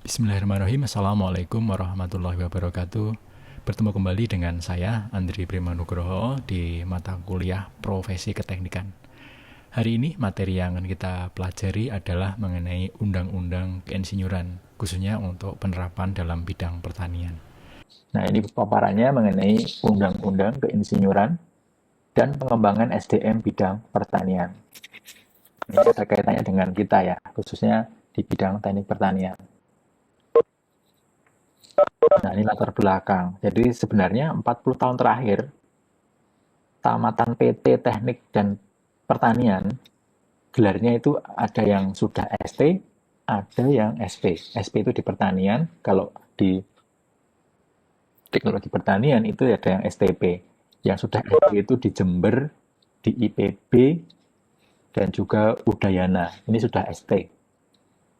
Bismillahirrahmanirrahim. Assalamualaikum warahmatullahi wabarakatuh. Bertemu kembali dengan saya, Andri Primanugroho, di mata kuliah Profesi Keteknikan. Hari ini materi yang akan kita pelajari adalah mengenai undang-undang keinsinyuran, khususnya untuk penerapan dalam bidang pertanian. Nah, ini paparannya mengenai undang-undang keinsinyuran dan pengembangan SDM bidang pertanian. Ini ada kaitannya dengan kita ya, khususnya di bidang teknik pertanian. Nah, ini latar belakang. Jadi sebenarnya 40 tahun terakhir, tamatan PT Teknik dan Pertanian, gelarnya itu ada yang sudah ST, ada yang SP. SP itu di pertanian, kalau di teknologi pertanian itu ada yang STP. Yang sudah ST itu di Jember, di IPB, dan juga Udayana. Ini sudah ST.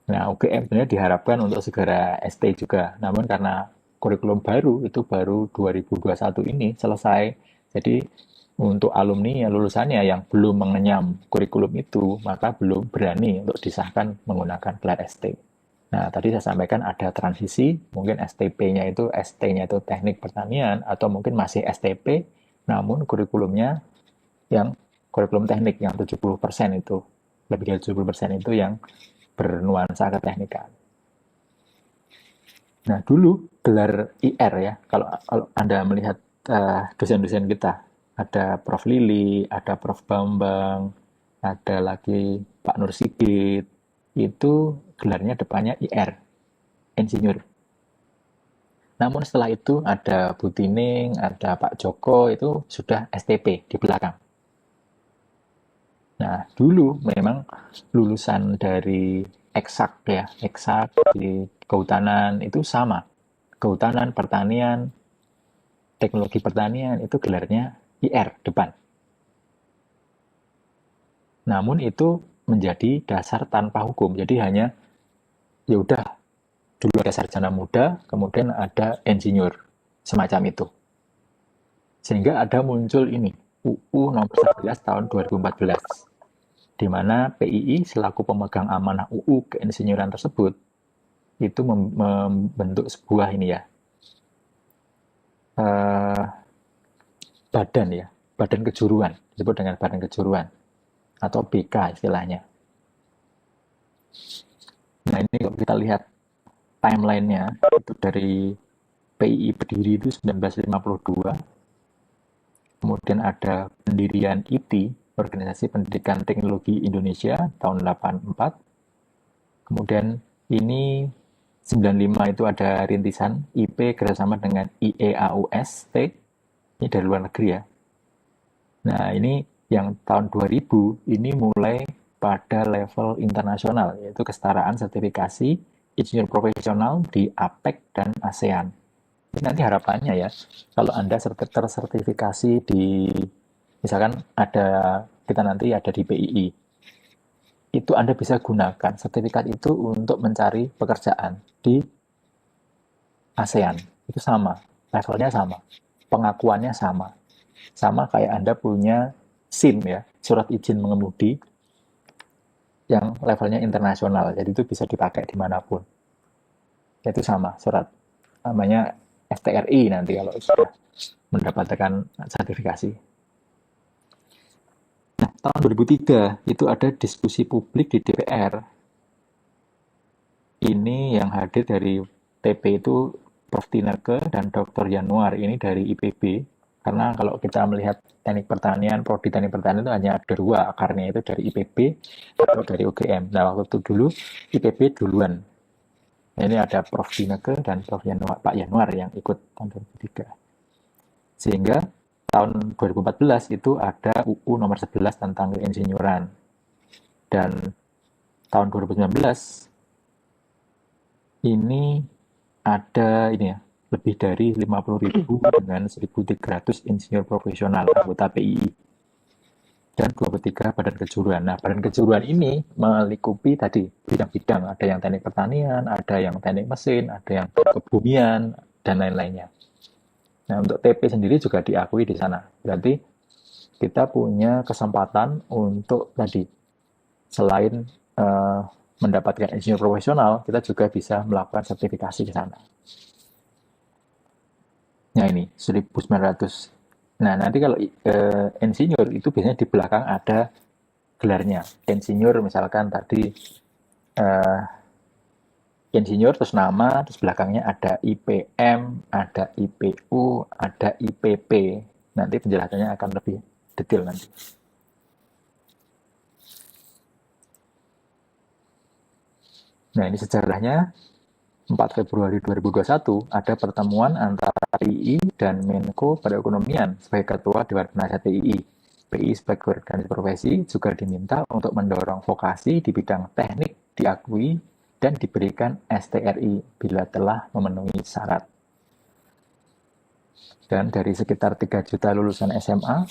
Nah, UGM sebenarnya diharapkan untuk segera ST juga. Namun karena kurikulum baru, itu baru 2021 ini selesai. Jadi untuk alumni yang lulusannya yang belum mengenyam kurikulum itu, maka belum berani untuk disahkan menggunakan gelar ST. Nah, tadi saya sampaikan ada transisi, mungkin STP-nya itu, ST-nya itu teknik pertanian, atau mungkin masih STP, namun kurikulumnya yang kurikulum teknik yang 70% itu, lebih dari 70% itu yang bernuansa keteknikan. Nah, dulu gelar IR ya, kalau Anda melihat dosen-dosen kita, ada Prof. Lili, ada Prof. Bambang, ada lagi Pak Nur Sigit, itu gelarnya depannya IR, insinyur. Namun setelah itu ada Bu Tining, ada Pak Joko, itu sudah STP di belakang. Nah, dulu memang lulusan dari eksak ya, eksak di kehutanan itu sama. Kehutanan, pertanian, teknologi pertanian itu gelarnya IR depan. Namun itu menjadi dasar tanpa hukum. Jadi hanya ya udah dulu ada sarjana muda, kemudian ada insinyur semacam itu. Sehingga ada muncul ini UU nomor 11 tahun 2014 di mana PII selaku pemegang amanah UU keinsinyuran tersebut itu membentuk sebuah ini ya eh, badan ya, badan kejuruan, disebut dengan badan kejuruan atau BK istilahnya. Nah, ini kalau kita lihat timelinenya itu dari PII berdiri itu 1952, kemudian ada pendirian IT, Organisasi Pendidikan Teknologi Indonesia tahun 84, kemudian ini 95 itu ada rintisan IP kerjasama dengan IEAUS T, ini dari luar negeri ya. Nah, ini yang tahun 2000 ini mulai pada level internasional, yaitu kesetaraan sertifikasi insinyur profesional di APEC dan ASEAN. Jadi nanti harapannya ya, kalau Anda tersertifikasi di, misalkan ada, kita nanti ada di PII, itu Anda bisa gunakan sertifikat itu untuk mencari pekerjaan di ASEAN. Itu sama, levelnya sama, pengakuannya sama. Sama kayak Anda punya SIM ya, surat izin mengemudi yang levelnya internasional. Jadi itu bisa dipakai dimanapun. Itu sama, surat namanya STRI nanti kalau sudah mendapatkan sertifikasi. Nah, tahun 2003 itu ada diskusi publik di DPR. Ini yang hadir dari TP itu Prof. Tineke dan Dr. Januar, ini dari IPB. Karena kalau kita melihat teknik pertanian, prodi teknik pertanian itu hanya ada dua akarnya, itu dari IPB atau dari UGM. Nah, waktu itu dulu IPB duluan. Nah, ini ada Prof. Tineke dan Prof. Januar, Pak Januar yang ikut tahun 2003. Sehingga tahun 2014 itu ada UU nomor 11 tentang keinsinyuran. Dan tahun 2019 ini ada ini ya, lebih dari 50.000 dengan 1.300 insinyur profesional anggota PII dan 23 badan kejuruan. Nah, badan kejuruan ini melingkupi tadi bidang-bidang, ada yang teknik pertanian, ada yang teknik mesin, ada yang kebumian, dan lain-lainnya. Nah, untuk TP sendiri juga diakui di sana. Berarti kita punya kesempatan untuk tadi, selain mendapatkan insinyur profesional, kita juga bisa melakukan sertifikasi ke sana. Nah ini 1900. Nah nanti kalau insinyur itu biasanya di belakang ada gelarnya. Insinyur misalkan tadi eh, insinyur terus nama, terus belakangnya ada IPM, ada IPU, ada IPP. Nanti penjelasannya akan lebih detail nanti. Nah ini sejarahnya 4 Februari 2021 ada pertemuan antara PII dan Menko Perekonomian sebagai Ketua Dewan Penasihat PII. PII sebagai organisasi profesi juga diminta untuk mendorong vokasi di bidang teknik diakui dan diberikan STRI bila telah memenuhi syarat. Dan dari sekitar 3 juta lulusan SMA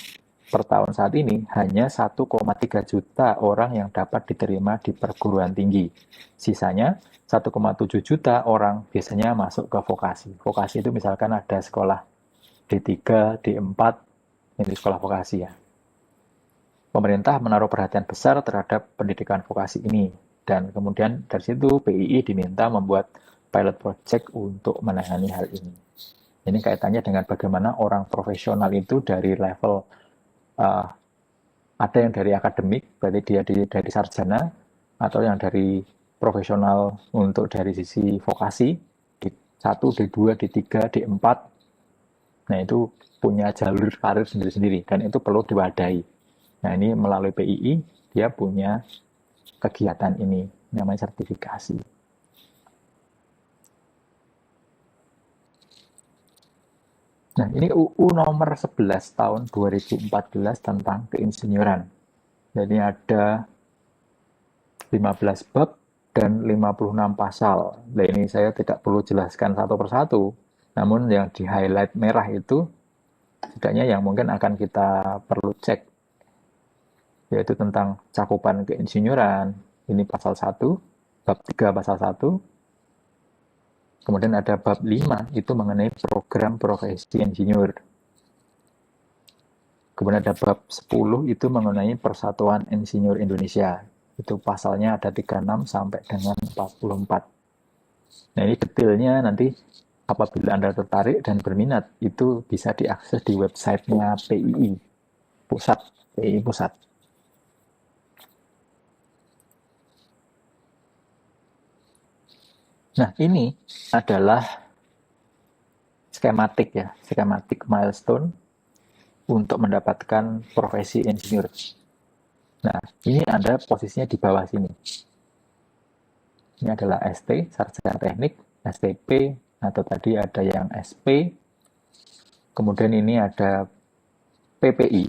per tahun saat ini, hanya 1,3 juta orang yang dapat diterima di perguruan tinggi. Sisanya 1,7 juta orang biasanya masuk ke vokasi. Vokasi itu misalkan ada sekolah D3, D4, ini sekolah vokasi ya. Pemerintah menaruh perhatian besar terhadap pendidikan vokasi ini. Dan kemudian dari situ PII diminta membuat pilot project untuk menangani hal ini. Ini kaitannya dengan bagaimana orang profesional itu dari level uh, ada yang dari akademik, berarti dia dari sarjana, atau yang dari profesional untuk dari sisi vokasi, D1, D2, D3, D4. Nah itu punya jalur karir sendiri-sendiri dan itu perlu diwadahi. Nah ini melalui PII dia punya kegiatan ini namanya sertifikasi. Nah, ini UU nomor 11 tahun 2014 tentang keinsinyuran. Jadi ada 15 bab dan 56 pasal. Nah, ini saya tidak perlu jelaskan satu persatu, namun yang di highlight merah itu setidaknya yang mungkin akan kita perlu cek, yaitu tentang cakupan keinsinyuran. Ini pasal 1, bab 3 pasal 1. Kemudian ada bab 5, itu mengenai program profesi insinyur. Kemudian ada bab 10 itu mengenai Persatuan Insinyur Indonesia. Itu pasalnya ada 36 sampai dengan 44. Nah ini detailnya nanti apabila Anda tertarik dan berminat itu bisa diakses di websitenya PII Pusat. PII Pusat. Nah ini adalah skematik ya, skematik milestone untuk mendapatkan profesi insinyur. Nah ini Anda posisinya di bawah sini. Ini adalah ST, Sarjana Teknik, STP, atau tadi ada yang SP. Kemudian ini ada PPI.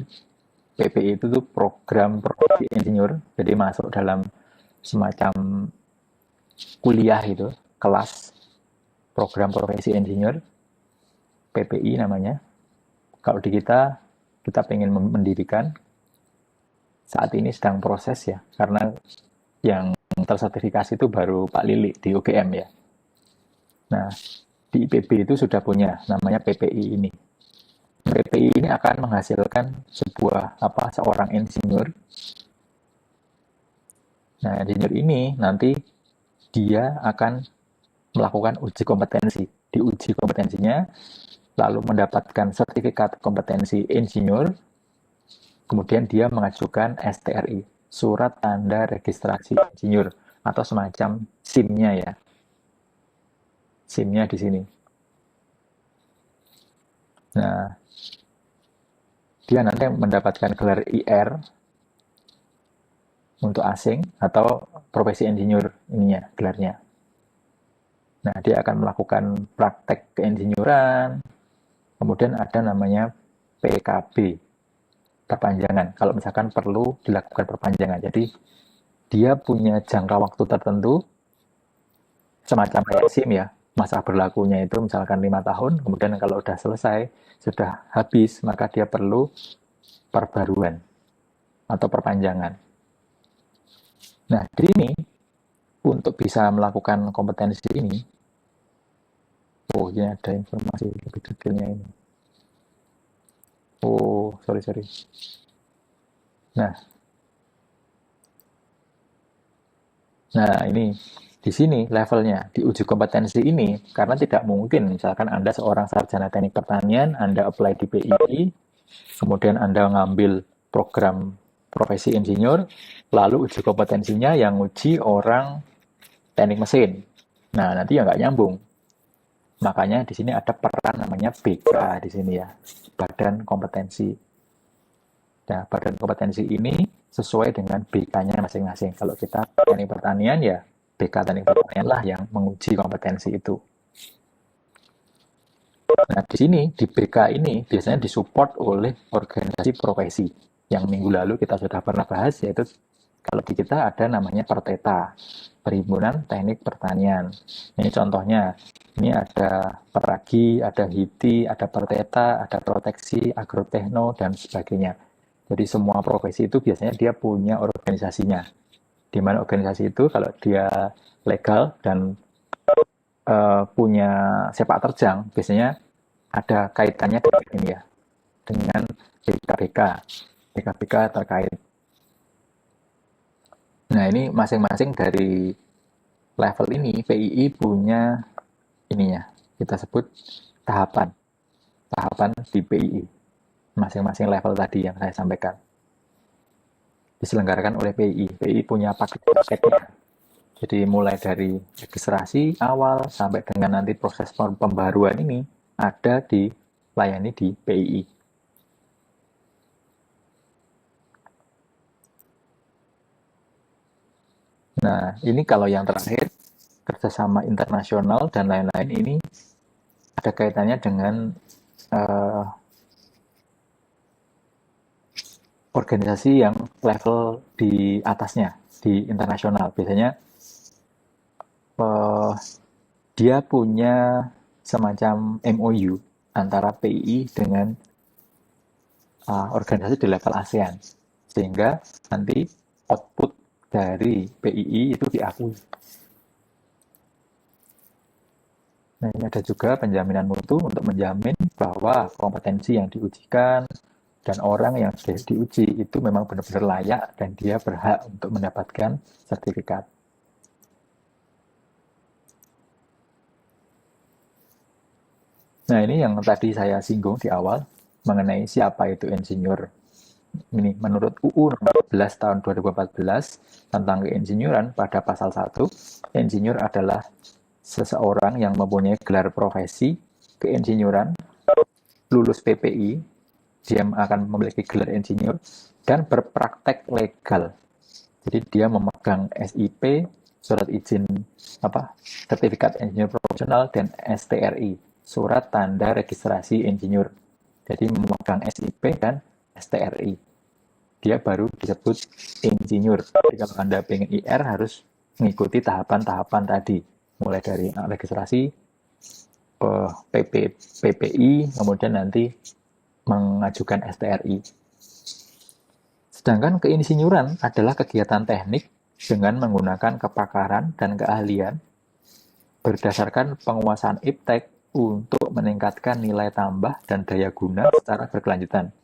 PPI itu tuh program profesi insinyur, jadi masuk dalam semacam kuliah itu, kelas program profesi insinyur, PPI namanya. Kalau di kita pengen mendirikan, saat ini sedang proses ya, karena yang tersertifikasi itu baru Pak Lili di UGM ya. Nah, di IPB itu sudah punya namanya PPI ini. PPI ini akan menghasilkan seorang insinyur. Nah, insinyur ini nanti dia akan melakukan uji kompetensi. Diuji kompetensinya, lalu mendapatkan sertifikat kompetensi insinyur, kemudian dia mengajukan STRI, surat tanda registrasi insinyur, atau semacam SIM-nya ya. SIM-nya di sini. Nah, dia nanti mendapatkan gelar IR untuk asing atau profesi insinyur ininya, gelarnya. Nah, dia akan melakukan praktek keinsinyuran, kemudian ada namanya PKB, perpanjangan. Kalau misalkan perlu dilakukan perpanjangan. Jadi, dia punya jangka waktu tertentu, semacam kayak SIM ya, masa berlakunya itu misalkan 5 tahun, kemudian kalau sudah selesai, sudah habis, maka dia perlu perbaruan atau perpanjangan. Nah, di sini untuk bisa melakukan kompetensi ini, oh ini ada informasi lebih detailnya ini. Oh, sorry. Nah, Nah, ini di sini levelnya di uji kompetensi ini karena tidak mungkin misalkan Anda seorang sarjana teknik pertanian, Anda apply di PII, kemudian Anda ngambil program profesi insinyur, lalu uji kompetensinya yang uji orang teknik mesin. Nah, nanti ya nggak nyambung. Makanya di sini ada peran namanya BK di sini ya, Badan Kompetensi. Nah, badan kompetensi ini sesuai dengan BK-nya masing-masing. Kalau kita teknik pertanian ya BK teknik pertanian lah yang menguji kompetensi itu. Nah, di sini di BK ini biasanya disupport oleh organisasi profesi. Yang minggu lalu kita sudah pernah bahas yaitu kalau di kita ada namanya Perteta, Perhimpunan Teknik Pertanian. Ini contohnya, ini ada Peragi, ada HITI, ada Perteta, ada Proteksi, Agrotekno, dan sebagainya. Jadi semua profesi itu biasanya dia punya organisasinya. Di mana organisasi itu kalau dia legal dan punya sepak terjang, biasanya ada kaitannya dengan ini ya, dengan BKBK, BKBK terkait. Nah ini masing-masing dari level ini PII punya ininya, kita sebut tahapan, tahapan di PII. Masing-masing level tadi yang saya sampaikan diselenggarakan oleh PII. PII punya paket-paketnya. Jadi mulai dari registrasi awal sampai dengan nanti proses pembaruan ini ada dilayani di PII. Nah, ini kalau yang terakhir, kerjasama internasional dan lain-lain ini ada kaitannya dengan uh, organisasi yang level di atasnya, di internasional. Biasanya uh, dia punya semacam MOU antara PII dengan organisasi di level ASEAN. Sehingga nanti output dari PII itu diakui. Nah, ini ada juga penjaminan mutu untuk menjamin bahwa kompetensi yang diujikan dan orang yang sudah diuji itu memang benar-benar layak dan dia berhak untuk mendapatkan sertifikat. Nah, ini yang tadi saya singgung di awal mengenai siapa itu insinyur. Ini menurut UU nomor 11 tahun 2014 tentang keinsinyuran pada pasal 1, insinyur adalah seseorang yang mempunyai gelar profesi keinsinyuran, lulus PPI, dia akan memiliki gelar insinyur, dan berpraktek legal. Jadi dia memegang SIP, surat izin sertifikat insinyur profesional, dan STRI, surat tanda registrasi insinyur. Jadi memegang SIP dan STRI. Dia baru disebut insinyur. Jadi kalau Anda pengen IR harus mengikuti tahapan-tahapan tadi. Mulai dari registrasi, PPI, kemudian nanti mengajukan STRI. Sedangkan keinsinyuran adalah kegiatan teknik dengan menggunakan kepakaran dan keahlian berdasarkan penguasaan iptek untuk meningkatkan nilai tambah dan daya guna secara berkelanjutan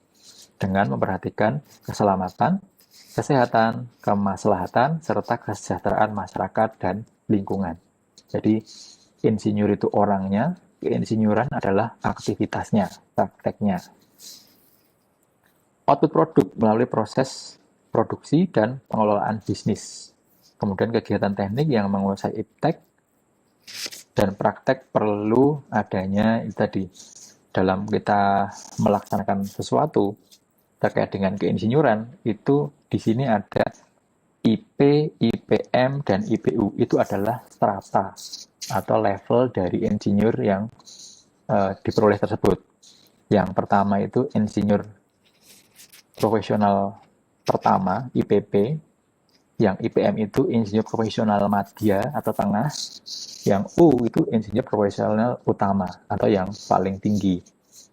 dengan memperhatikan keselamatan, kesehatan, kemaslahatan, serta kesejahteraan masyarakat dan lingkungan. Jadi, insinyur itu orangnya, keinsinyuran adalah aktivitasnya, prakteknya. Output produk melalui proses produksi dan pengelolaan bisnis. Kemudian kegiatan teknik yang menguasai iptek dan praktek perlu adanya itu tadi dalam kita melaksanakan sesuatu terkait dengan keinsinyuran itu di sini ada IP, IPM, dan IPU. Itu adalah strata atau level dari insinyur yang diperoleh tersebut. Yang pertama itu insinyur profesional pertama, IPP. Yang IPM itu insinyur profesional madya atau tengah. Yang U itu insinyur profesional utama atau yang paling tinggi.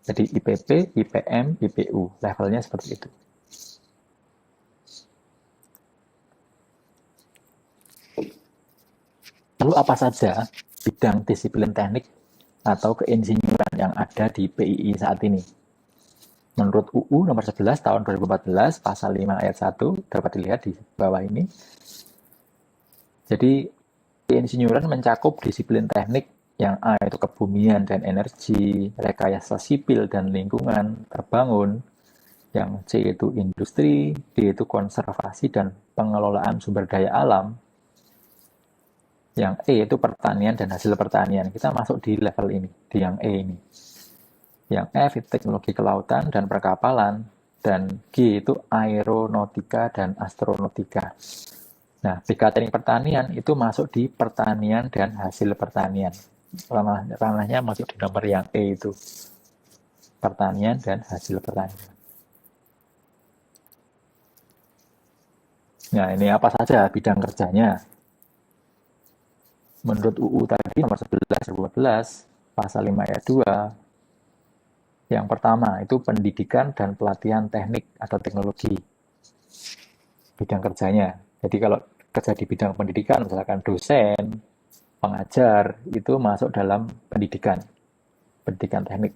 Jadi IPP, IPM, IPU. Levelnya seperti itu. Lalu apa saja bidang disiplin teknik atau keinsinyuran yang ada di PII saat ini? Menurut UU nomor 11 tahun 2014 pasal 5 ayat 1 dapat dilihat di bawah ini. Jadi keinsinyuran mencakup disiplin teknik yang A itu kebumian dan energi, rekayasa sipil dan lingkungan terbangun, yang C itu industri, D itu konservasi dan pengelolaan sumber daya alam, yang E itu pertanian dan hasil pertanian. Kita masuk di level ini, di yang E ini. Yang F itu teknologi kelautan dan perkapalan, dan G itu aeronautika dan astronautika. Nah, BK Teknik Pertanian itu masuk di pertanian dan hasil pertanian. Ranahnya masuk di nomor yang E itu. Pertanian dan hasil pertanian. Nah, ini apa saja bidang kerjanya? Menurut UU tadi nomor 11 2014, pasal 5 ayat 2, yang pertama itu pendidikan dan pelatihan teknik atau teknologi. Bidang kerjanya. Jadi kalau kerja di bidang pendidikan, misalkan dosen, pengajar, itu masuk dalam pendidikan, pendidikan teknik.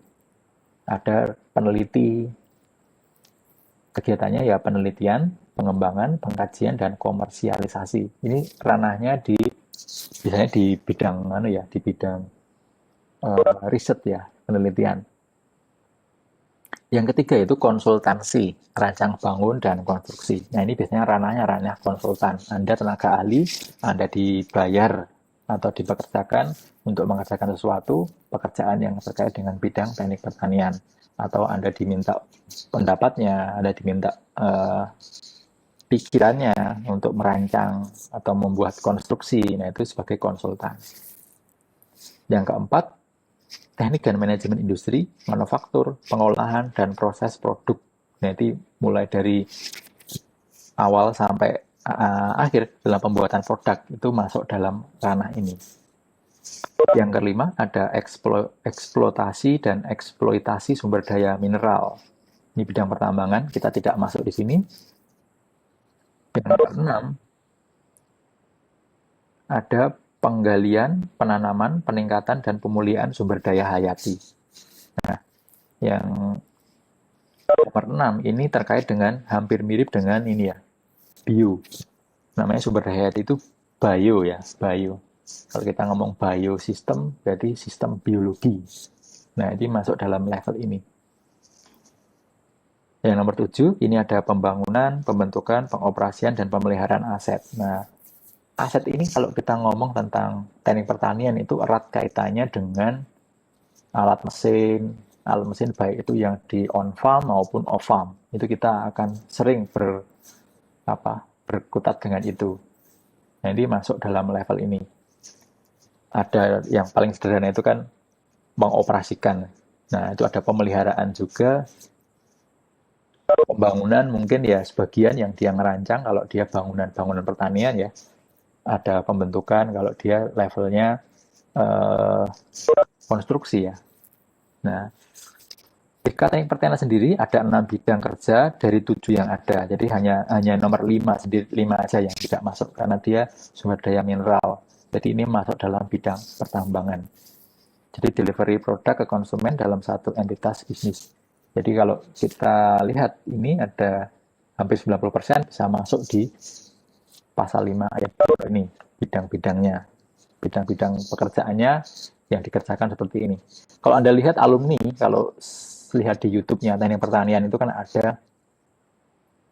Ada peneliti, kegiatannya ya penelitian, pengembangan, pengkajian, dan komersialisasi. Ini ranahnya di biasanya di bidang di bidang riset ya, penelitian. Yang ketiga itu konsultansi, rancang bangun dan konstruksi. Nah ini biasanya ranah konsultan. Anda tenaga ahli, Anda dibayar atau dipekerjakan untuk mengerjakan sesuatu, pekerjaan yang terkait dengan bidang teknik pertanian. Atau Anda diminta pendapatnya, Anda diminta pikirannya untuk merancang atau membuat konstruksi. Nah itu sebagai konsultan. Yang keempat, teknik dan manajemen industri, manufaktur, pengolahan, dan proses produk. Jadi mulai dari awal sampai akhir dalam pembuatan produk itu masuk dalam ranah ini. Yang kelima ada eksploitasi dan eksploitasi sumber daya mineral. Ini bidang pertambangan, kita tidak masuk di sini. Yang keenam ada penggalian, penanaman, peningkatan, dan pemulihan sumber daya hayati. Nah, yang nomor 6 ini terkait dengan hampir mirip dengan ini ya, bio. Namanya sumber daya hayati itu bio ya, bio. Kalau kita ngomong biosistem, berarti sistem biologi. Nah, ini masuk dalam level ini. Yang nomor 7, ini ada pembangunan, pembentukan, pengoperasian, dan pemeliharaan aset. Nah, aset ini kalau kita ngomong tentang teknik pertanian itu erat kaitannya dengan alat mesin baik itu yang di on farm maupun off farm. Itu kita akan sering berkutat dengan itu. Nah, ini masuk dalam level ini. Ada yang paling sederhana itu kan mengoperasikan. Nah, itu ada pemeliharaan juga. Pembangunan mungkin ya sebagian yang dia ngerancang kalau dia bangunan pertanian ya. Ada pembentukan kalau dia levelnya konstruksi ya. Nah, teknik pertanian sendiri ada 6 bidang kerja dari 7 yang ada. Jadi hanya nomor 5 sendiri, 5 aja yang tidak masuk karena dia sumber daya mineral. Jadi ini masuk dalam bidang pertambangan. Jadi delivery produk ke konsumen dalam satu entitas bisnis. Jadi kalau kita lihat ini ada hampir 90% bisa masuk di pasal 5 ayat 2 ini, bidang-bidangnya. Bidang-bidang pekerjaannya yang dikerjakan seperti ini. Kalau Anda lihat alumni, kalau lihat di YouTube-nya Teknik Pertanian itu kan ada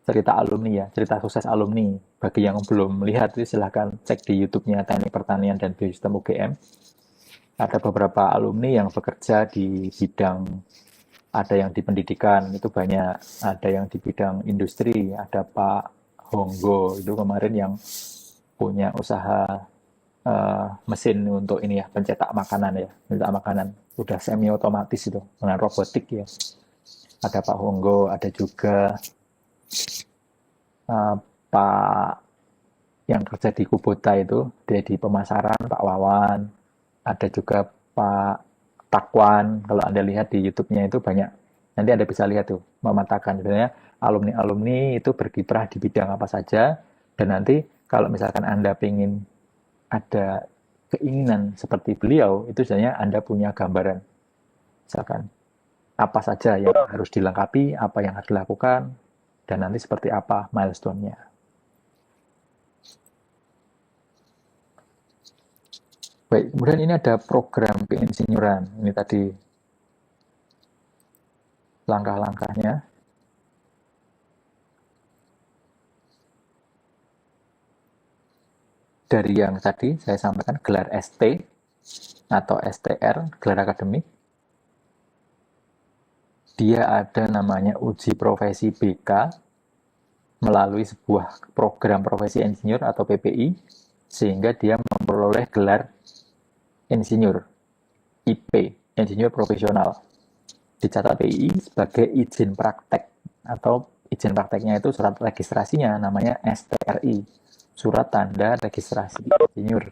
cerita alumni ya, cerita sukses alumni. Bagi yang belum melihat, silahkan cek di YouTube-nya Teknik Pertanian dan Biosistem UGM. Ada beberapa alumni yang bekerja di bidang, ada yang di pendidikan, itu banyak. Ada yang di bidang industri, ada Pak Honggo, itu kemarin yang punya usaha mesin untuk ini ya, pencetak makanan ya, pencetak makanan. Udah semi otomatis itu, dengan robotik ya. Ada Pak Honggo, ada juga Pak yang kerja di Kubota itu, dia di pemasaran, Pak Wawan. Ada juga Pak Takwan, kalau Anda lihat di YouTube-nya itu banyak. Nanti Anda bisa lihat tuh, mematakan sebenarnya alumni-alumni itu berkiprah di bidang apa saja. Dan nanti kalau misalkan Anda ingin ada keinginan seperti beliau, itu sebenarnya Anda punya gambaran. Misalkan apa saja yang harus dilengkapi, apa yang harus dilakukan, dan nanti seperti apa milestone-nya. Baik, kemudian ini ada program keinsinyuran. Ini tadi langkah-langkahnya. Dari yang tadi saya sampaikan, gelar ST atau STR, gelar akademik. Dia ada namanya uji profesi BK melalui sebuah program profesi insinyur atau PPI, sehingga dia memperoleh gelar insinyur IP, insinyur profesional. Dicatat PI sebagai izin praktek, atau izin prakteknya itu surat registrasinya namanya STRI, surat tanda registrasi insinyur.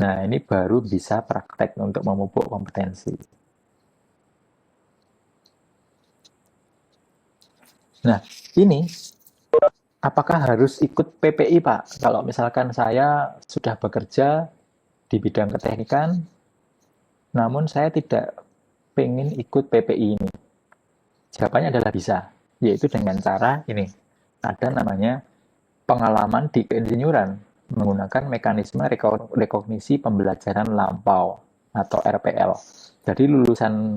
Nah, ini baru bisa praktek untuk memupuk kompetensi. Nah, ini apakah harus ikut PPI, Pak? Kalau misalkan saya sudah bekerja di bidang keteknikan, namun saya tidak pengen ikut PPI ini. Jawabannya adalah bisa, yaitu dengan cara ini. Ada namanya pengalaman di keinsinyuran menggunakan mekanisme rekognisi pembelajaran lampau atau RPL. Jadi lulusan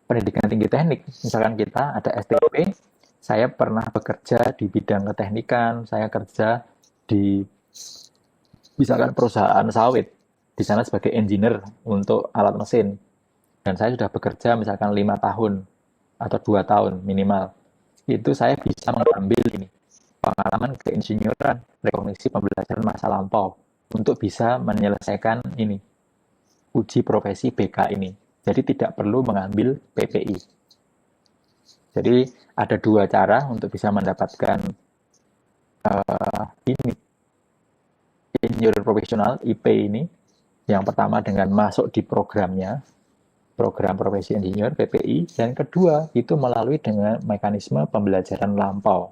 pendidikan tinggi teknik, misalkan kita ada STP, saya pernah bekerja di bidang keteknikan, saya kerja di misalkan perusahaan sawit, di sana sebagai engineer untuk alat mesin, dan saya sudah bekerja misalkan 5 tahun atau 2 tahun minimal, itu saya bisa mengambil ini pengalaman keinsinyuran, rekognisi pembelajaran masa lampau untuk bisa menyelesaikan ini uji profesi BK ini. Jadi tidak perlu mengambil PPI. Jadi ada dua cara untuk bisa mendapatkan ini insinyur profesional IP ini. Yang pertama dengan masuk di programnya, program profesi insinyur PPI, dan kedua itu melalui dengan mekanisme pembelajaran lampau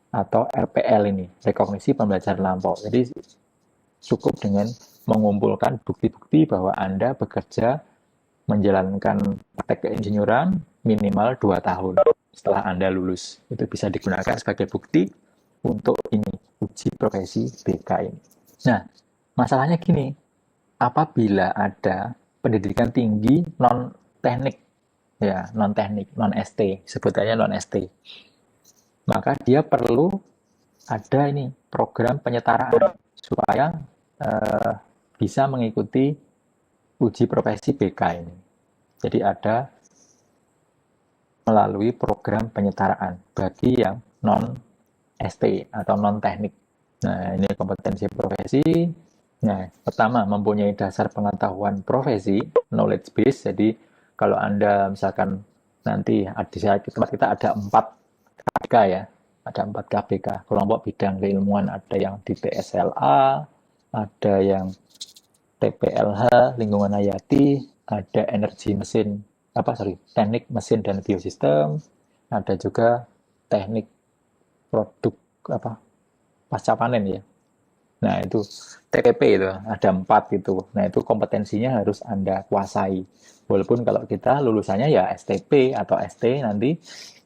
atau RPL ini, rekognisi pembelajaran lampau. Jadi cukup dengan mengumpulkan bukti-bukti bahwa Anda bekerja menjalankan praktek keinsinyuran minimal 2 tahun setelah Anda lulus. Itu bisa digunakan sebagai bukti untuk ini uji profesi BK ini. Nah, masalahnya gini, apabila ada pendidikan tinggi non teknik, ya non teknik, non ST, sebutannya non ST, maka dia perlu ada ini program penyetaraan supaya eh, bisa mengikuti uji profesi BK ini. Jadi ada melalui program penyetaraan bagi yang non ST atau non teknik. Nah, ini kompetensi profesi. Nah, pertama mempunyai dasar pengetahuan profesi, knowledge base. Jadi kalau Anda misalkan nanti di tempat kita ada 4 KBK ya, ada 4 KBK, kelompok bidang keilmuan, ada yang di TSLA, ada yang TPLH, lingkungan hayati, ada energi mesin, teknik mesin dan biosistem, ada juga teknik produk pasca panen ya. Nah itu TPP itu ada 4 itu. Nah itu kompetensinya harus Anda kuasai. Walaupun kalau kita lulusannya ya STP atau ST nanti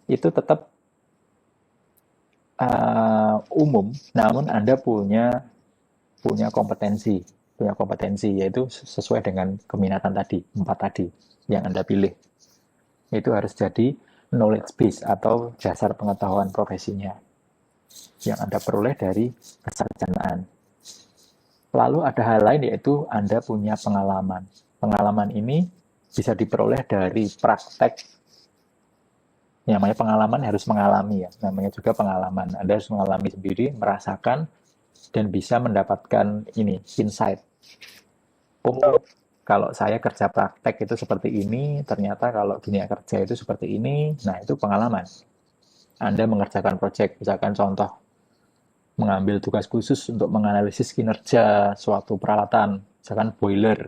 itu tetap umum, namun Anda punya kompetensi yaitu sesuai dengan keminatan tadi, 4 tadi yang Anda pilih. Itu harus jadi knowledge base atau dasar pengetahuan profesinya yang Anda peroleh dari kesarjanaan. Lalu ada hal lain yaitu Anda punya pengalaman. Pengalaman ini bisa diperoleh dari praktek. Yang namanya pengalaman harus mengalami ya. Namanya juga pengalaman. Anda harus mengalami sendiri, merasakan, dan bisa mendapatkan ini, insight. Oh, kalau saya kerja praktek itu seperti ini, ternyata kalau dunia kerja itu seperti ini. Nah, itu pengalaman. Anda mengerjakan proyek, misalkan contoh, mengambil tugas khusus untuk menganalisis kinerja suatu peralatan, misalkan boiler,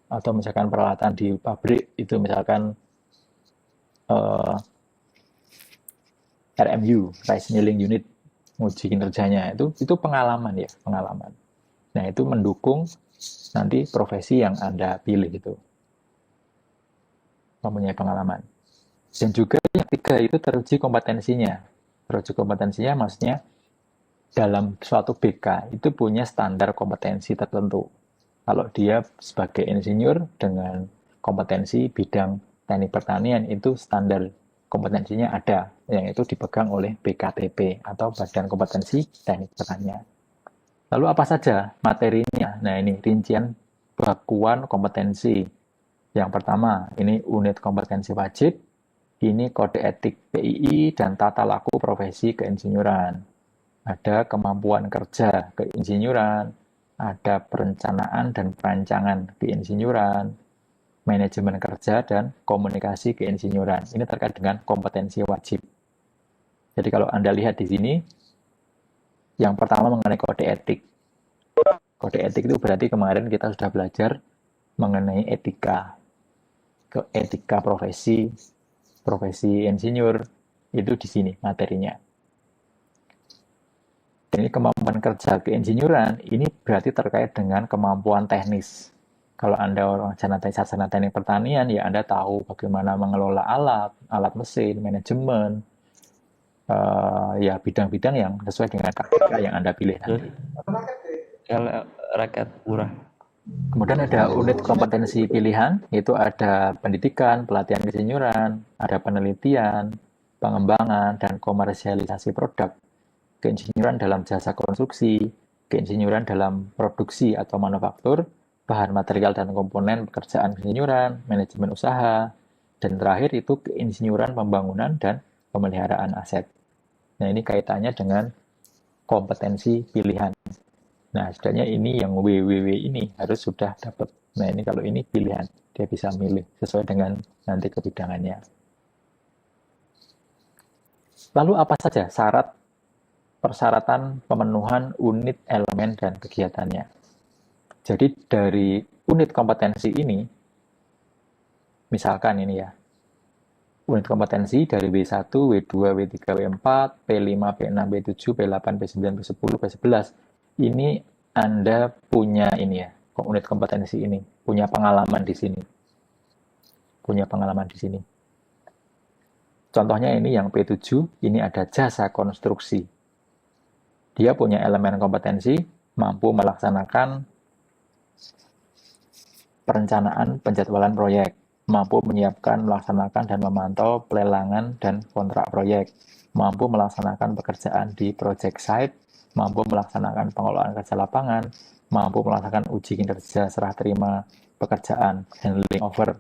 atau misalkan peralatan di pabrik, itu misalkan eh, RMU, Rice Milling Unit, uji kinerjanya, itu pengalaman ya, pengalaman. Nah, itu mendukung nanti profesi yang Anda pilih itu, mempunyai pengalaman. Dan juga yang ketiga itu teruji kompetensinya. Teruji kompetensinya maksudnya dalam suatu BK itu punya standar kompetensi tertentu. Kalau dia sebagai insinyur dengan kompetensi bidang teknik pertanian itu standar kompetensinya ada, yang itu dipegang oleh BKTP atau Badan Kompetensi Teknik Pertanian. Lalu apa saja materinya? Nah, ini rincian bakuan kompetensi. Yang pertama, ini unit kompetensi wajib, ini kode etik PII dan tata laku profesi keinsinyuran. Ada kemampuan kerja keinsinyuran, ada perencanaan dan perancangan keinsinyuran, manajemen kerja dan komunikasi keinsinyuran. Ini terkait dengan kompetensi wajib. Jadi kalau Anda lihat di sini, yang pertama mengenai kode etik. Kode etik itu berarti kemarin kita sudah belajar mengenai etika. Etika profesi insinyur, itu di sini materinya. Ini kemampuan kerja keinsinyuran, ini berarti terkait dengan kemampuan teknis. Kalau Anda orang sarjana teknik pertanian, ya Anda tahu bagaimana mengelola alat mesin, manajemen, ya bidang-bidang yang sesuai dengan KPK yang Anda pilih nanti. Kalau rakyat murah. Kemudian ada unit kompetensi pilihan, itu ada pendidikan, pelatihan keinsinyuran, ada penelitian, pengembangan, dan komersialisasi produk, keinsinyuran dalam jasa konstruksi, keinsinyuran dalam produksi atau manufaktur, bahan material dan komponen pekerjaan keinsinyuran, manajemen usaha, dan terakhir itu keinsinyuran pembangunan dan pemeliharaan aset. Nah, ini kaitannya dengan kompetensi pilihan. Nah, setidaknya ini yang WWW ini harus sudah dapat. Nah, ini kalau ini pilihan, dia bisa milih sesuai dengan nanti kebidangannya. Lalu apa saja persyaratan pemenuhan unit elemen dan kegiatannya? Jadi dari unit kompetensi ini, misalkan ini ya, unit kompetensi dari W1, W2, W3, W4, P5, P6, P7, P8, P9, P10, P11. Ini Anda punya ini ya, unit kompetensi ini, punya pengalaman di sini. Punya pengalaman di sini. Contohnya ini yang P7, ini ada jasa konstruksi. Dia punya elemen kompetensi, mampu melaksanakan perencanaan penjadwalan proyek, mampu menyiapkan, melaksanakan, dan memantau pelelangan dan kontrak proyek, mampu melaksanakan pekerjaan di project site, mampu melaksanakan pengelolaan kerja lapangan, mampu melaksanakan uji kinerja serah terima pekerjaan, handling over.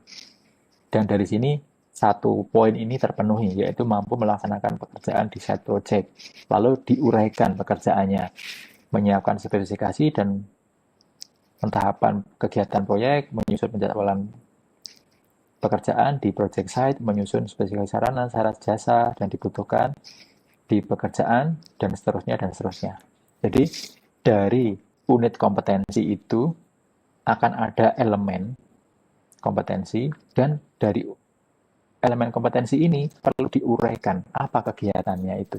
Dan dari sini, satu poin ini terpenuhi, yaitu mampu melaksanakan pekerjaan di site project, lalu diuraikan pekerjaannya, menyiapkan spesifikasi dan pentahapan kegiatan proyek, menyusun penjadwalan pekerjaan di project site, menyusun spesifikasi sarana, syarat jasa, dan dibutuhkan di pekerjaan, dan seterusnya, dan seterusnya. Jadi, dari unit kompetensi itu akan ada elemen kompetensi, dan dari elemen kompetensi ini perlu diuraikan apa kegiatannya itu.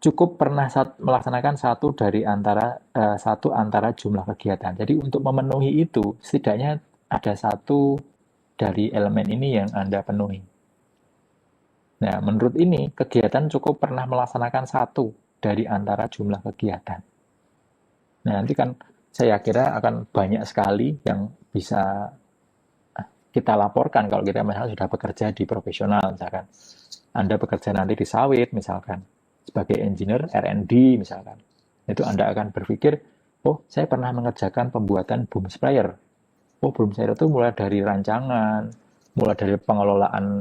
Cukup pernah melaksanakan satu antara jumlah kegiatan. Jadi untuk memenuhi itu, setidaknya ada satu dari elemen ini yang Anda penuhi. Nah, menurut ini, kegiatan cukup pernah melaksanakan satu dari antara jumlah kegiatan. Nah, nanti kan saya kira akan banyak sekali yang bisa kita laporkan kalau kita misalnya sudah bekerja di profesional, misalkan. Anda bekerja nanti di sawit, misalkan. Sebagai engineer R&D, misalkan. Itu Anda akan berpikir, oh, saya pernah mengerjakan pembuatan boom sprayer. Oh, boom sprayer itu mulai dari rancangan, mulai dari pengelolaan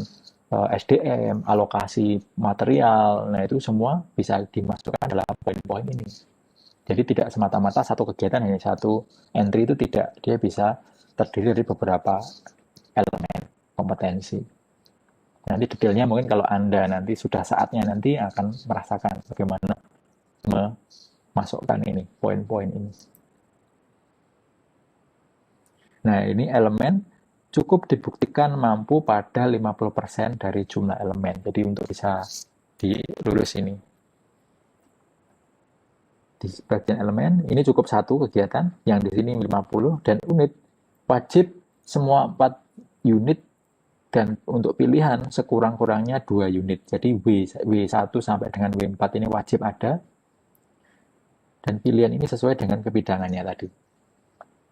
SDM, alokasi material, nah itu semua bisa dimasukkan dalam poin-poin ini. Jadi tidak semata-mata satu kegiatan hanya satu entry itu tidak, dia bisa terdiri dari beberapa elemen kompetensi. Nanti detailnya mungkin kalau Anda nanti sudah saatnya nanti akan merasakan bagaimana memasukkan ini, poin-poin ini. Nah, ini elemen cukup dibuktikan mampu pada 50% dari jumlah elemen. Jadi untuk bisa dilulus ini. Di bagian elemen, ini cukup satu kegiatan, yang di sini 50, dan unit. Wajib semua 4 unit, dan untuk pilihan sekurang-kurangnya 2 unit. Jadi W1 sampai dengan W4 ini wajib ada, dan pilihan ini sesuai dengan kebidangannya tadi.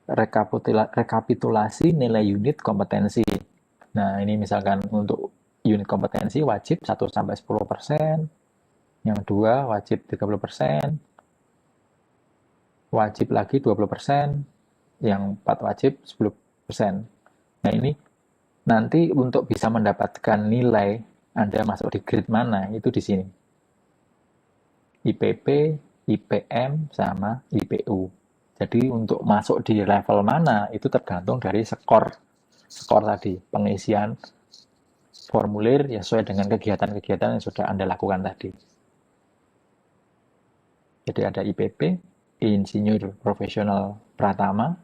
rekapitulasi nilai unit kompetensi. Nah, ini misalkan untuk unit kompetensi wajib 1-10%, yang 2 wajib 30%, wajib lagi 20%, yang 4 wajib 10%. Nah, ini nanti untuk bisa mendapatkan nilai Anda masuk di grade mana, itu di sini. IPP, IPM, sama IPU. Jadi untuk masuk di level mana, itu tergantung dari skor tadi, pengisian formulir ya sesuai dengan kegiatan-kegiatan yang sudah Anda lakukan tadi. Jadi ada IPP, Insinyur Profesional Pratama,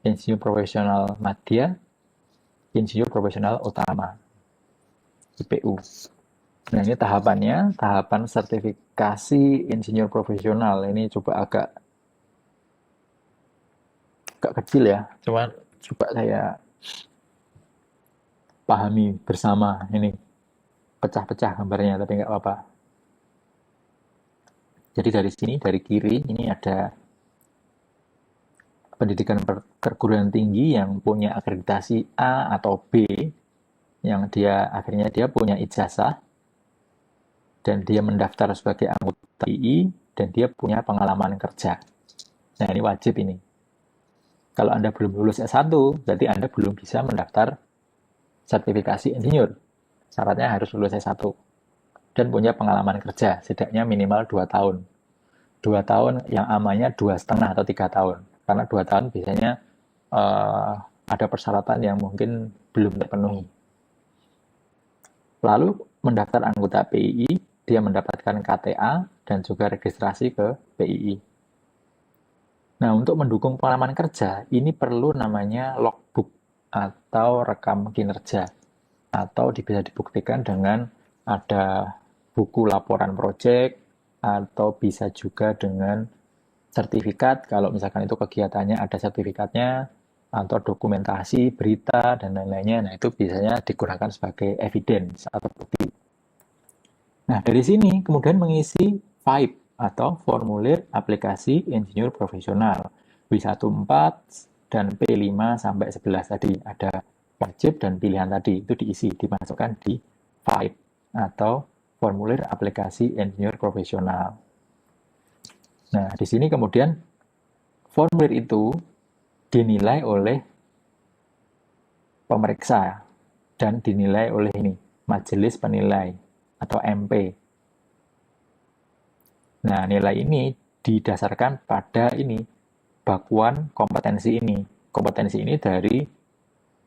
Insinyur Profesional Madya, Insinyur Profesional Utama, IPU. Nah, ini tahapannya, tahapan sertifikasi Insinyur Profesional. Ini coba agak kecil ya, cuman coba saya pahami bersama ini. Pecah-pecah gambarnya, tapi nggak apa-apa. Jadi dari sini, dari kiri, ini ada pendidikan perguruan tinggi yang punya akreditasi A atau B, yang akhirnya dia punya ijazah, dan dia mendaftar sebagai anggota PI, dan dia punya pengalaman kerja. Nah, ini wajib ini. Kalau Anda belum lulus S1, berarti Anda belum bisa mendaftar sertifikasi insinyur. Syaratnya harus lulus S1 dan punya pengalaman kerja, setidaknya minimal 2 tahun. 2 tahun yang amannya 2,5 atau 3 tahun. Karena 2 tahun biasanya ada persyaratan yang mungkin belum terpenuhi. Lalu mendaftar anggota PII, dia mendapatkan KTA dan juga registrasi ke PII. Nah, untuk mendukung pengalaman kerja, ini perlu namanya logbook atau rekam kinerja. Atau bisa dibuktikan dengan ada buku laporan proyek, atau bisa juga dengan sertifikat, kalau misalkan itu kegiatannya ada sertifikatnya, atau dokumentasi, berita, dan lain-lainnya. Nah, itu biasanya digunakan sebagai evidence atau bukti. Nah, dari sini kemudian mengisi FIPE atau Formulir Aplikasi Insinyur Profesional. W14 dan P5 sampai 11 tadi ada wajib dan pilihan tadi itu diisi, dimasukkan di FIPE atau Formulir Aplikasi Insinyur Profesional. Nah, di sini kemudian formulir itu dinilai oleh pemeriksa dan dinilai oleh ini majelis penilai atau MP. Nah, nilai ini didasarkan pada ini bakuan kompetensi ini. Kompetensi ini dari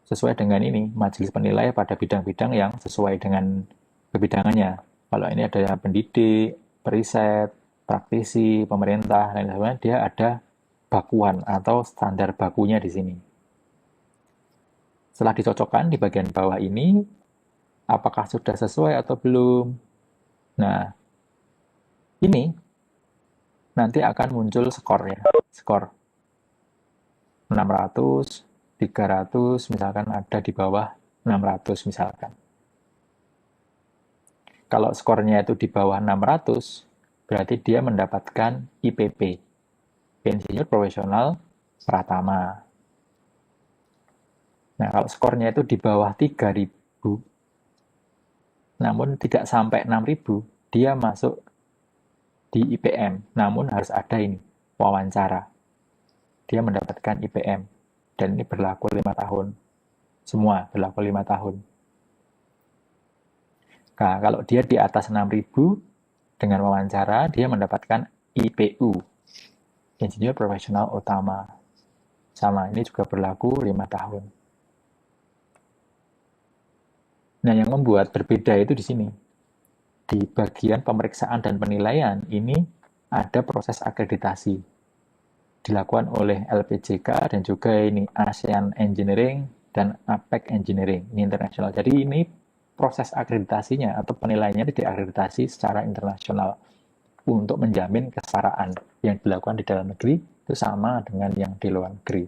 sesuai dengan ini majelis penilai pada bidang-bidang yang sesuai dengan kebidangannya. Kalau ini ada pendidik, periset, praktisi, pemerintah, dan lain-lain, dia ada bakuan atau standar bakunya di sini. Setelah dicocokkan di bagian bawah ini, apakah sudah sesuai atau belum? Nah, ini nanti akan muncul skornya. Skor 600, 300, misalkan ada di bawah 600 misalkan. Kalau skornya itu di bawah 600, berarti dia mendapatkan IPP, Insinyur Profesional Pratama. Nah, kalau skornya itu di bawah 3.000, namun tidak sampai 6.000, dia masuk di IPM, namun harus ada ini, wawancara. Dia mendapatkan IPM, dan ini berlaku 5 tahun. Semua berlaku 5 tahun. Nah, kalau dia di atas 6.000, dengan wawancara, dia mendapatkan IPU, Insinyur Profesional Utama. Sama, ini juga berlaku 5 tahun. Nah, yang membuat berbeda itu di sini. Di bagian pemeriksaan dan penilaian, ini ada proses akreditasi. Dilakukan oleh LPJK dan juga ini ASEAN Engineering dan APEC Engineering, ini internasional. Jadi ini proses akreditasinya atau penilaiannya diakreditasi secara internasional untuk menjamin kesetaraan yang dilakukan di dalam negeri itu sama dengan yang di luar negeri.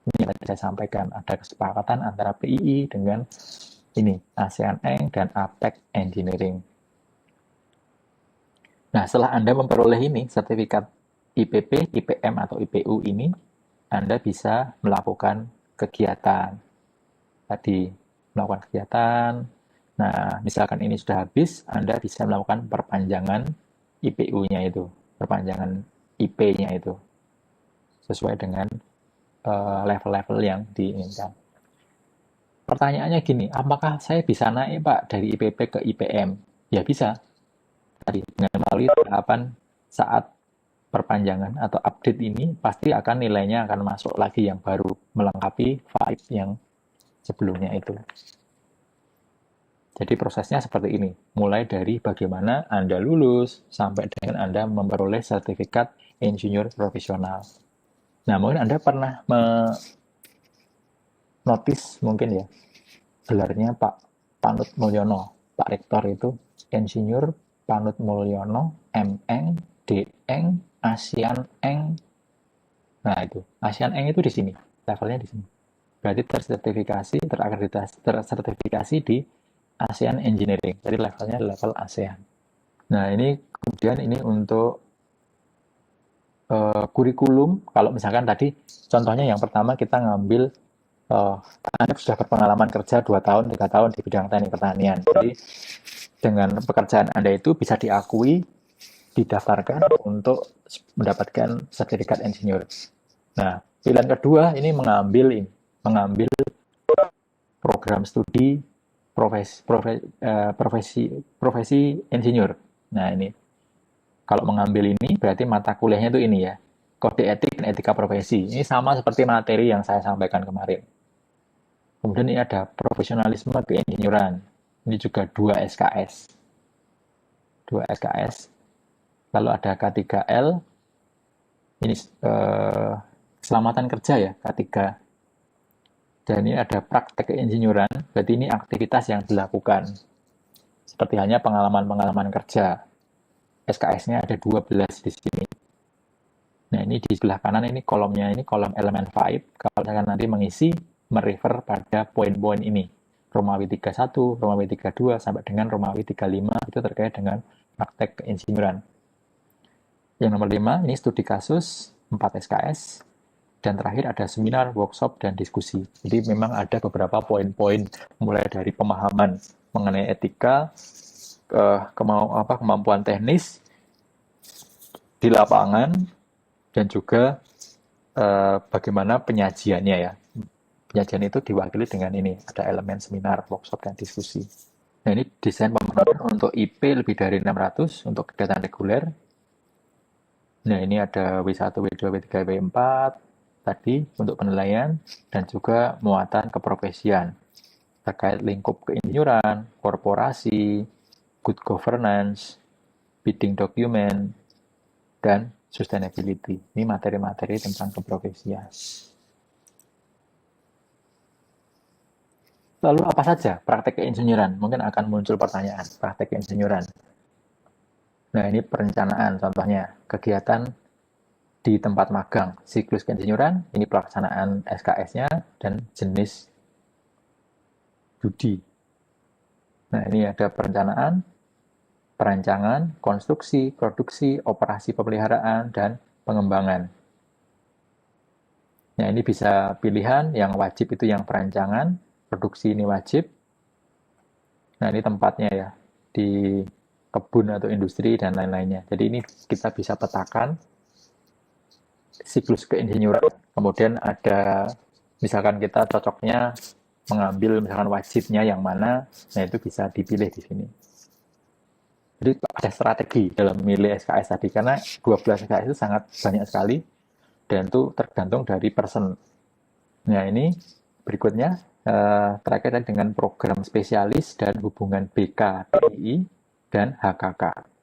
Ini yang tadi saya sampaikan, ada kesepakatan antara PII dengan ini ASEAN Eng dan APEC Engineering. Nah, setelah Anda memperoleh ini sertifikat IPP, IPM atau IPU ini, Anda bisa melakukan kegiatan. Tadi, melakukan kegiatan. Nah, misalkan ini sudah habis, Anda bisa melakukan perpanjangan IPU-nya itu, perpanjangan IP-nya itu, sesuai dengan level-level yang diinginkan. Pertanyaannya gini, apakah saya bisa naik Pak dari IPP ke IPM? Ya bisa, tadi dengan melalui tahapan saat perpanjangan atau update ini pasti akan nilainya akan masuk lagi yang baru melengkapi file yang sebelumnya itu. Jadi prosesnya seperti ini, mulai dari bagaimana Anda lulus sampai dengan Anda memperoleh sertifikat insinyur profesional. Nah, mungkin Anda pernah notice mungkin ya, gelarnya Pak Panut Mulyono. Pak Rektor itu Insinyur Panut Mulyono, M.Eng, D.Eng, Asian Eng. Nah, itu. Asian Eng itu di sini. Levelnya di sini. Berarti tersertifikasi di ASEAN Engineering. Jadi levelnya level ASEAN. Nah, ini kemudian ini untuk kurikulum. Kalau misalkan tadi contohnya yang pertama kita ngambil Anda sudah berpengalaman kerja 2 tahun, 3 tahun di bidang teknik pertanian. Jadi dengan pekerjaan Anda itu bisa diakui, didaftarkan untuk mendapatkan sertifikat insinyur. Nah, pilihan kedua ini mengambil program studi profesi insinyur. Nah, ini kalau mengambil ini berarti mata kuliahnya itu ini ya, kode etik dan etika profesi. Ini sama seperti materi yang saya sampaikan kemarin. Kemudian ini ada profesionalisme keinsinyuran. Ini juga 2 SKS. 2 SKS. Lalu ada K3L. Ini keselamatan kerja ya, K3. Dan ini ada praktek keinsinyuran, berarti ini aktivitas yang dilakukan. Seperti hanya pengalaman-pengalaman kerja. SKS-nya ada 12 di sini. Nah, ini di sebelah kanan ini kolomnya, ini kolom elemen 5. Kalau misalkan nanti mengisi, merefer pada poin-poin ini. Romawi 31, Romawi 32, sampai dengan Romawi 35, itu terkait dengan praktek keinsinyuran. Yang nomor 5, ini studi kasus, 4 SKS. Dan terakhir ada seminar, workshop, dan diskusi. Jadi memang ada beberapa poin-poin, mulai dari pemahaman mengenai etika, kemampuan teknis di lapangan, dan juga bagaimana penyajiannya ya. Penyajian itu diwakili dengan ini, ada elemen seminar, workshop, dan diskusi. Nah, ini desain pemahaman untuk IP lebih dari 600 untuk kegiatan reguler. Nah, ini ada W1, W2, W3, W4 tadi untuk penilaian dan juga muatan keprofesian terkait lingkup keinsinyuran, korporasi, good governance, bidding document, dan sustainability. Ini materi-materi tentang keprofesian. Lalu apa saja praktek keinsinyuran? Mungkin akan muncul pertanyaan, praktek keinsinyuran. Nah, ini perencanaan contohnya, kegiatan di tempat magang, siklus keinsinyuran, ini pelaksanaan SKS-nya, dan jenis studi. Nah, ini ada perencanaan, perancangan, konstruksi, produksi, operasi pemeliharaan, dan pengembangan. Nah, ini bisa pilihan, yang wajib itu yang perancangan, produksi ini wajib. Nah, ini tempatnya ya, di kebun atau industri dan lain-lainnya. Jadi ini kita bisa petakan siklus keinsinyuran, kemudian ada misalkan kita cocoknya mengambil misalkan wajibnya yang mana, nah itu bisa dipilih di sini. Jadi ada strategi dalam memilih SKS tadi, karena 12 SKS itu sangat banyak sekali, dan itu tergantung dari person. Nah ini berikutnya, terkait dengan program spesialis dan hubungan BK, PI, dan HKK.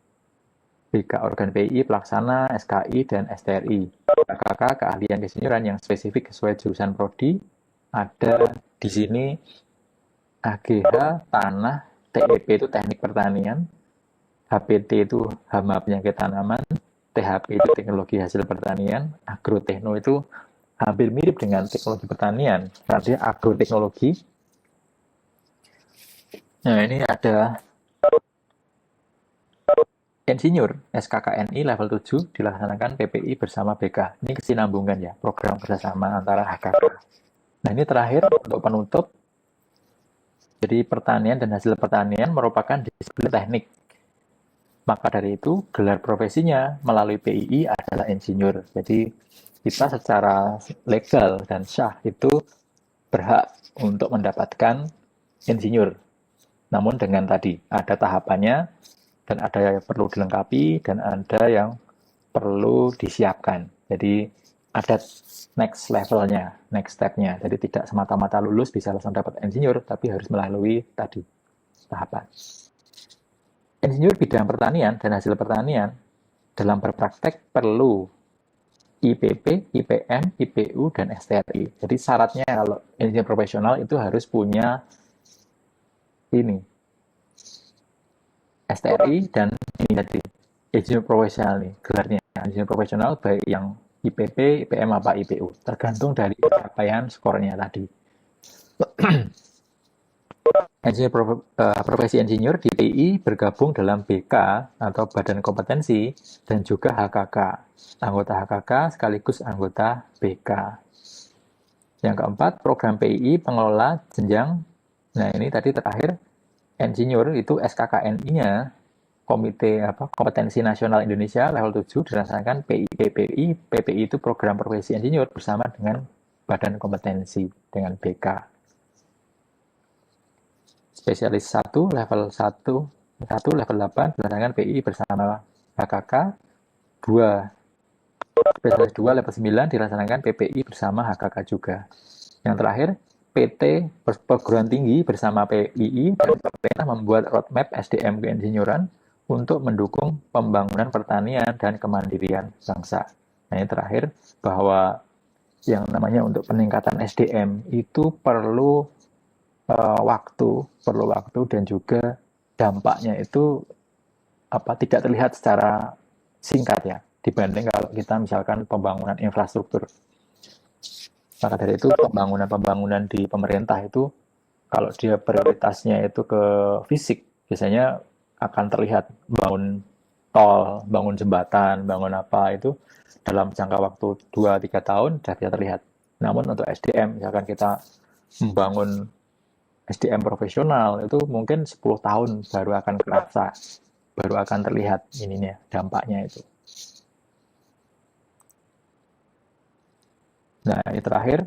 BK organ PI pelaksana, SKI, dan STRI. HKK keahlian keinsinyuran yang spesifik sesuai jurusan prodi. Ada di sini AGH tanah, TEP itu teknik pertanian, HPT itu hama penyakit tanaman, THP itu teknologi hasil pertanian, agrotekno itu hampir mirip dengan teknologi pertanian, karena dia agroteknologi. Nah, ini ada insinyur SKKNI level 7 dilaksanakan PPI bersama BK. Ini kesinambungan ya, program kerjasama antara HKK. Nah ini terakhir untuk penutup. Jadi pertanian dan hasil pertanian merupakan disiplin teknik. Maka dari itu gelar profesinya melalui PII adalah insinyur. Jadi kita secara legal dan syah itu berhak untuk mendapatkan insinyur. Namun dengan tadi ada tahapannya dan ada yang perlu dilengkapi dan ada yang perlu disiapkan. Jadi ada next levelnya, next stepnya. Jadi tidak semata-mata lulus bisa langsung dapat insinyur, tapi harus melalui tadi tahapan. Insinyur bidang pertanian dan hasil pertanian dalam berpraktek perlu IPP, IPM, IPU, dan STRI. Jadi syaratnya kalau insinyur profesional itu harus punya ini STRI dan ini tadi insinyur profesional nih gelarnya. Insinyur profesional baik yang IPP, IPM apa IPU, tergantung dari capaian skornya tadi. Profesi insinyur di PI bergabung dalam BK atau Badan Kompetensi dan juga HKK. Anggota HKK sekaligus anggota BK. Yang keempat, program PI pengelola jenjang. Nah ini tadi terakhir, insinyur itu SKKNI-nya, Kompetensi Nasional Indonesia level 7 dilaksanakan PPI itu program profesi insinyur bersama dengan Badan Kompetensi dengan BK. Spesialis 1 level 1 level 8 dilaksanakan PI bersama HKK. 2 spesialis 2 level 9 dilaksanakan PPI bersama HKK juga. Yang terakhir, PT perguruan tinggi bersama PII dan pemerintah membuat roadmap SDM keinsinyuran untuk mendukung pembangunan pertanian dan kemandirian bangsa. Nah, yang terakhir, bahwa yang namanya untuk peningkatan SDM itu perlu waktu dan juga dampaknya itu tidak terlihat secara singkat ya, dibanding kalau kita misalkan pembangunan infrastruktur. Maka dari itu pembangunan di pemerintah itu kalau dia prioritasnya itu ke fisik, biasanya akan terlihat bangun tol, bangun jembatan, bangun apa itu dalam jangka waktu 2-3 tahun sudah bisa terlihat. Namun untuk SDM, misalkan kita membangun SDM profesional itu mungkin 10 tahun baru akan kerasa, baru akan terlihat ininya, dampaknya itu. Nah, ini terakhir.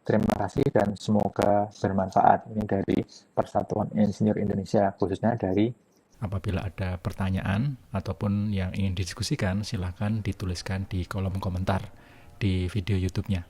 Terima kasih dan semoga bermanfaat. Ini dari Persatuan Insinyur Indonesia, khususnya dari. Apabila ada pertanyaan ataupun yang ingin didiskusikan, silakan dituliskan di kolom komentar di video YouTube-nya.